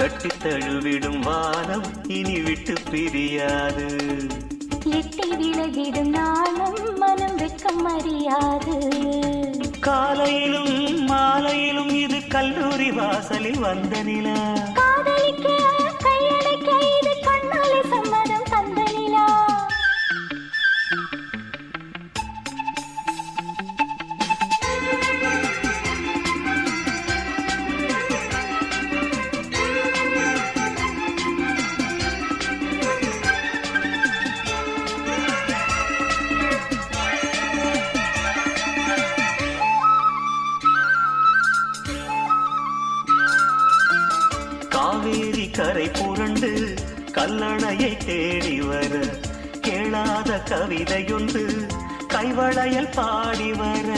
கட்டி தழுவிடும் வானம் இனி விட்டு பிரியாது. எட்டி விலகிடும் நாளும் மனம் வெட்கம் அறியாது. காலையிலும் மாலையிலும் இது கல்லூரி வாசலில் வந்த நிலா. காதலிக்க கையடைக்க இது கண்ணாலே சம்மதம் தந்த நிலா. காவேரி கரை புரண்டு கல்லணையை தேடி வர கேளாத கவிதையொன்று கைவளையல் பாடி வர.